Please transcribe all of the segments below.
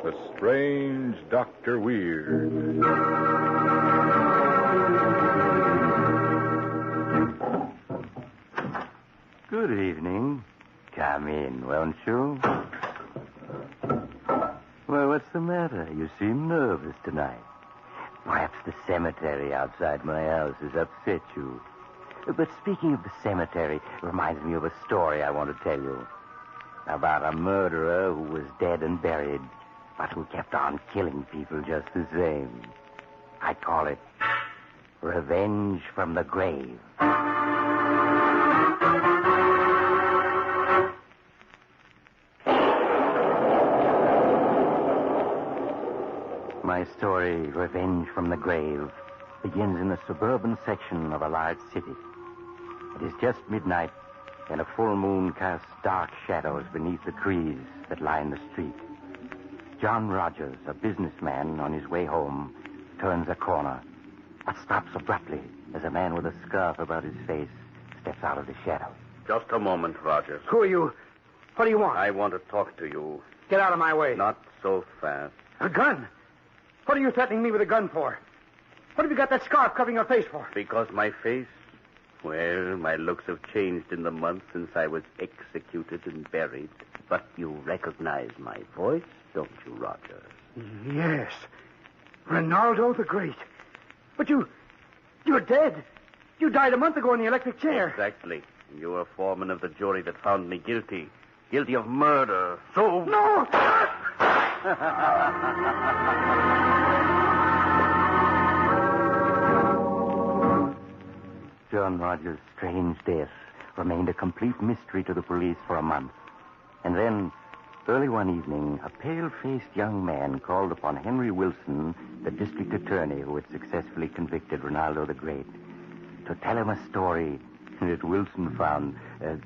The Strange Dr. Weird. Good evening. Come in, won't you? Well, what's the matter? You seem nervous tonight. Perhaps the cemetery outside my house has upset you. But speaking of the cemetery, it reminds me of a story I want to tell you. About a murderer who was dead and buried, but who kept on killing people just the same. I call it Revenge from the Grave. My story, Revenge from the Grave, begins in the suburban section of a large city. It is just midnight, and a full moon casts dark shadows beneath the trees that line the street. John Rogers, a businessman on his way home, turns a corner, but stops abruptly as a man with a scarf about his face steps out of the shadows. Just a moment, Rogers. Who are you? What do you want? I want to talk to you. Get out of my way. Not so fast. A gun? What are you threatening me with a gun for? What have you got that scarf covering your face for? Because my face? Well, my looks have changed in the months since I was executed and buried. But you recognize my voice, don't you, Rogers? Yes. Ronaldo the Great. But you're dead. You died a month ago in the electric chair. Exactly. You were foreman of the jury that found me guilty. Guilty of murder. So... No! John Rogers' strange death remained a complete mystery to the police for a month. And then, early one evening, a pale-faced young man called upon Henry Wilson, the district attorney who had successfully convicted Ronaldo the Great, to tell him a story that Wilson found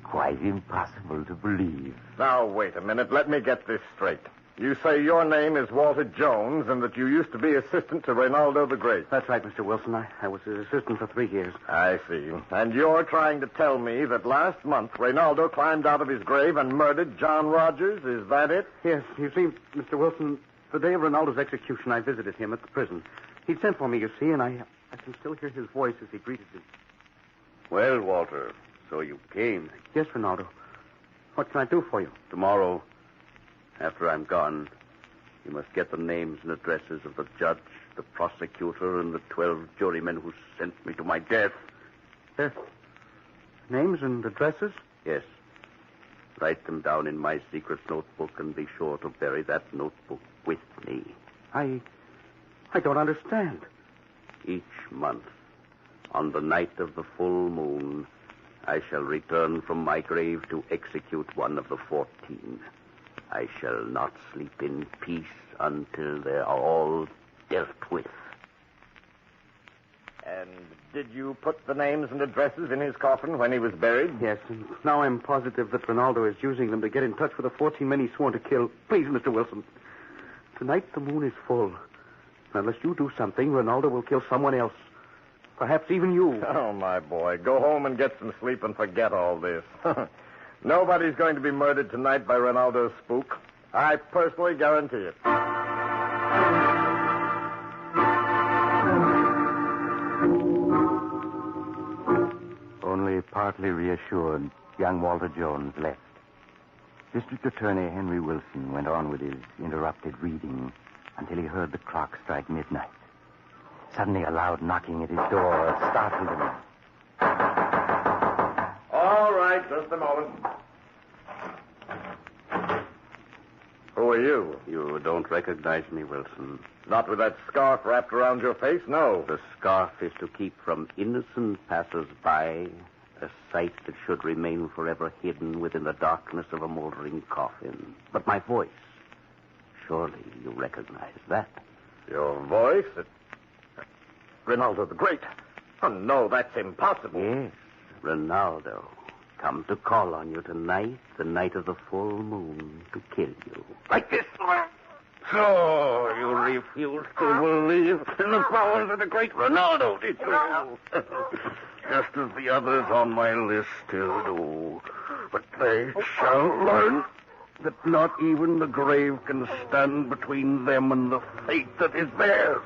quite impossible to believe. Now, wait a minute. Let me get this straight. You say your name is Walter Jones and that you used to be assistant to Ronaldo the Great. That's right, Mr. Wilson. I was his assistant for 3 years. I see. And you're trying to tell me that last month Ronaldo climbed out of his grave and murdered John Rogers? Is that it? Yes. You see, Mr. Wilson, the day of Ronaldo's execution, I visited him at the prison. He'd sent for me, you see, and I can still hear his voice as he greeted me. Well, Walter, so you came. Yes, Ronaldo. What can I do for you? Tomorrow, after I'm gone, you must get the names and addresses of the judge, the prosecutor, and the 12 jurymen who sent me to my death. Their names and addresses? Yes. Write them down in my secret notebook and be sure to bury that notebook with me. I don't understand. Each month, on the night of the full moon, I shall return from my grave to execute one of the 14. I shall not sleep in peace until they are all dealt with. And did you put the names and addresses in his coffin when he was buried? Yes, and now I'm positive that Ronaldo is using them to get in touch with the 14 men he swore to kill. Please, Mr. Wilson. Tonight the moon is full. Unless you do something, Ronaldo will kill someone else. Perhaps even you. Oh, my boy. Go home and get some sleep and forget all this. Nobody's going to be murdered tonight by Ronaldo's spook. I personally guarantee it. Only partly reassured, young Walter Jones left. District Attorney Henry Wilson went on with his interrupted reading until he heard the clock strike midnight. Suddenly, a loud knocking at his door startled him. All right, just a moment. Who are you? You don't recognize me, Wilson. Not with that scarf wrapped around your face, no. The scarf is to keep from innocent passers-by a sight that should remain forever hidden within the darkness of a moldering coffin. But my voice, surely you recognize that. Your voice? Ronaldo the Great. Oh, no, that's impossible. Yes, Ronaldo. Come to call on you tonight, the night of the full moon, to kill you. Like this? So you refuse to believe in the powers of the great Ronaldo, did you? Just as the others on my list still do. But they shall learn that not even the grave can stand between them and the fate that is theirs.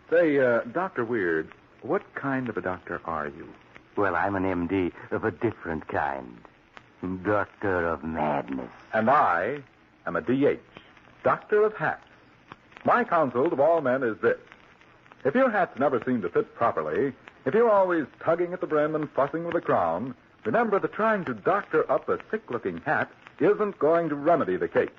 Say, Dr. Weird, what kind of a doctor are you? Well, I'm an MD of a different kind. Doctor of Madness. And I am a DH, Doctor of Hats. My counsel to all men is this. If your hats never seem to fit properly, if you're always tugging at the brim and fussing with the crown, remember that trying to doctor up a sick-looking hat isn't going to remedy the case.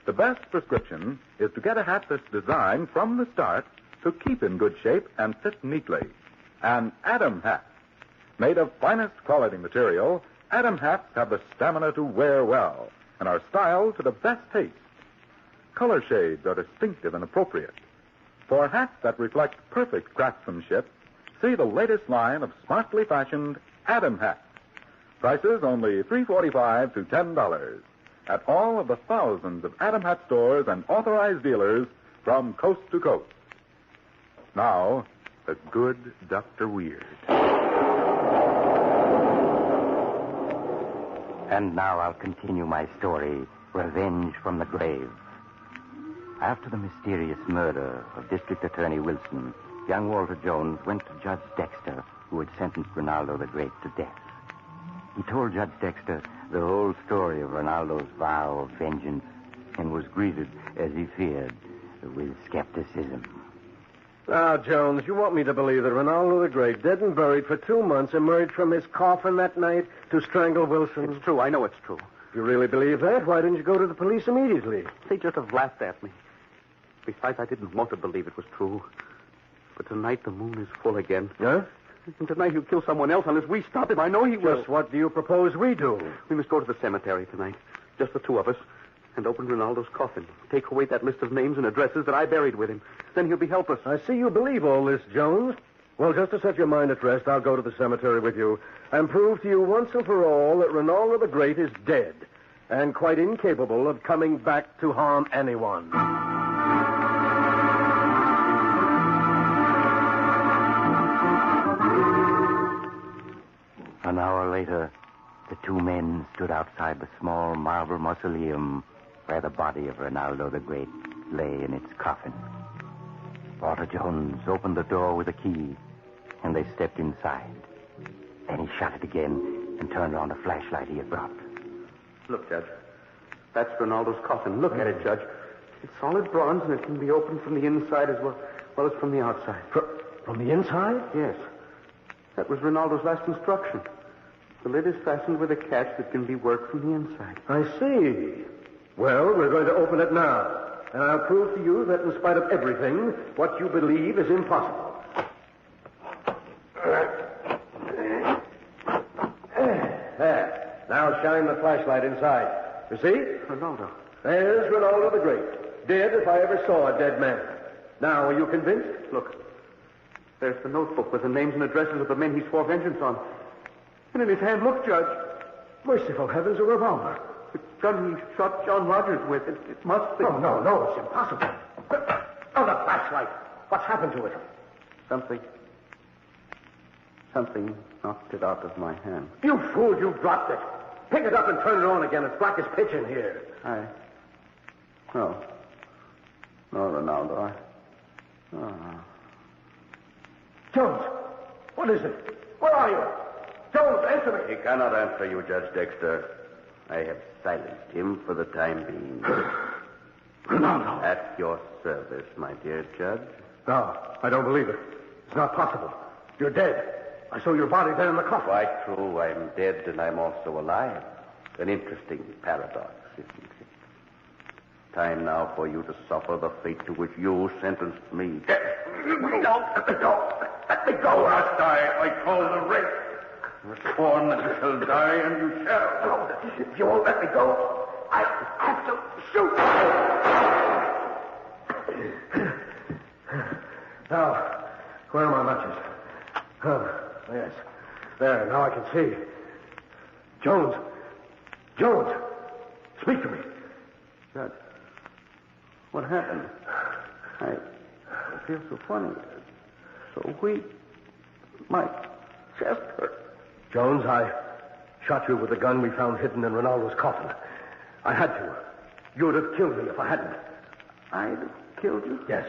The best prescription is to get a hat that's designed from the start to keep in good shape and fit neatly. An Adam hat. Made of finest quality material, Adam hats have the stamina to wear well and are styled to the best taste. Color shades are distinctive and appropriate. For hats that reflect perfect craftsmanship, see the latest line of smartly fashioned Adam hats. Prices only $3.45 to $10 at all of the thousands of Adam hat stores and authorized dealers from coast to coast. Now, the good Dr. Weird. And now I'll continue my story, Revenge from the Grave. After the mysterious murder of District Attorney Wilson, young Walter Jones went to Judge Dexter, who had sentenced Ronaldo the Great to death. He told Judge Dexter the whole story of Ronaldo's vow of vengeance and was greeted, as he feared, with skepticism. Now, Jones, you want me to believe that Ronaldo the Great, dead and buried for 2 months, emerged from his coffin that night to strangle Wilson? It's true. I know it's true. If you really believe that, why didn't you go to the police immediately? They just have laughed at me. Besides, I didn't want to believe it was true. But tonight the moon is full again. Huh? And tonight he'll kill someone else unless we stop him. I know he will. Just what do you propose we do? We must go to the cemetery tonight. Just the two of us. And open Ronaldo's coffin. Take away that list of names and addresses that I buried with him. Then he'll be helpless. I see you believe all this, Jones. Well, just to set your mind at rest, I'll go to the cemetery with you and prove to you once and for all that Ronaldo the Great is dead and quite incapable of coming back to harm anyone. An hour later, the two men stood outside the small marble mausoleum where the body of Ronaldo the Great lay in its coffin. Walter Jones opened the door with a key, and they stepped inside. Then he shut it again and turned on the flashlight he had brought. Look, Judge. That's Ronaldo's coffin. Look at it, Judge. It's solid bronze, and it can be opened from the inside as well as from the outside. From the inside? Yes. That was Ronaldo's last instruction. The lid is fastened with a catch that can be worked from the inside. I see. Well, we're going to open it now. And I'll prove to you that in spite of everything, what you believe is impossible. There. Now shine the flashlight inside. You see? Ronaldo. There's Ronaldo the Great. Dead if I ever saw a dead man. Now, are you convinced? Look. There's the notebook with the names and addresses of the men he swore vengeance on. And in his hand, look, Judge. Merciful heavens, a revolver. The gun he shot John Rogers with. It must be. No, it's impossible. Oh, the flashlight. What's happened to it? Something knocked it out of my hand. You fool, you dropped it. Pick it up and turn it on again. It's black as pitch in here. No, Ronaldo. Jones, what is it? Where are you? Jones, answer me. He cannot answer you, Judge Dexter. I have silenced him for the time being. Ronaldo. At your service, my dear Judge. No, I don't believe it. It's not possible. You're dead. I saw your body there in the coffin. Quite true. I'm dead and I'm also alive. An interesting paradox, isn't it? Time now for you to suffer the fate to which you sentenced me. No, let me go. Let me go. You must die. I call the rape. You're sworn that you shall die, and you shall. No, if you won't let me go, I have to shoot. Now, where are my matches? Oh, yes. There, now I can see. Jones, speak to me. Judge, what happened? I feel so funny, so weak. My chest hurt. Jones, I shot you with the gun we found hidden in Ronaldo's coffin. I had to. You would have killed me if I hadn't. I'd have killed you? Yes.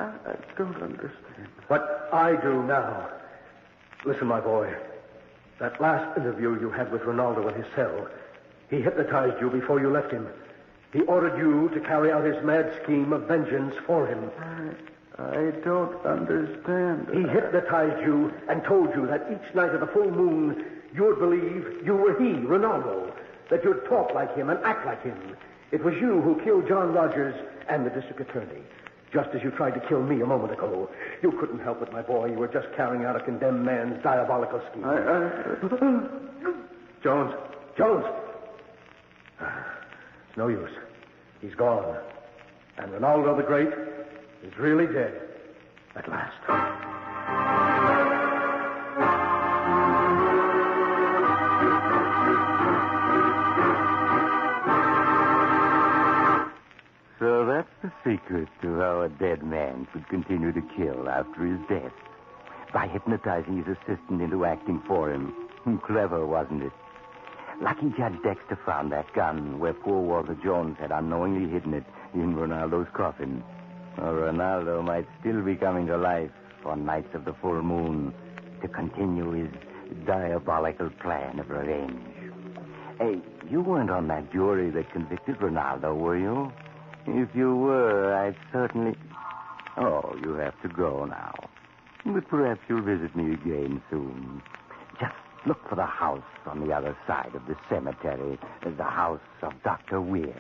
I don't understand. What I do now. Listen, my boy. That last interview you had with Ronaldo in his cell, he hypnotized you before you left him. He ordered you to carry out his mad scheme of vengeance for him. I don't understand. He hypnotized you and told you that each night of the full moon you would believe you were he, Ronaldo, that you'd talk like him and act like him. It was you who killed John Rogers and the district attorney, just as you tried to kill me a moment ago. You couldn't help it, my boy. You were just carrying out a condemned man's diabolical scheme. Jones! It's no use. He's gone. And Ronaldo the Great is really dead. At last. So that's the secret to how a dead man could continue to kill after his death. By hypnotizing his assistant into acting for him. Clever, wasn't it? Lucky Judge Dexter found that gun where poor Walter Jones had unknowingly hidden it in Ronaldo's coffin. Or Ronaldo might still be coming to life on nights of the full moon to continue his diabolical plan of revenge. Hey, you weren't on that jury that convicted Ronaldo, were you? If you were, I'd certainly... Oh, you have to go now. But perhaps you'll visit me again soon. Just look for the house on the other side of the cemetery, the house of Dr. Weir.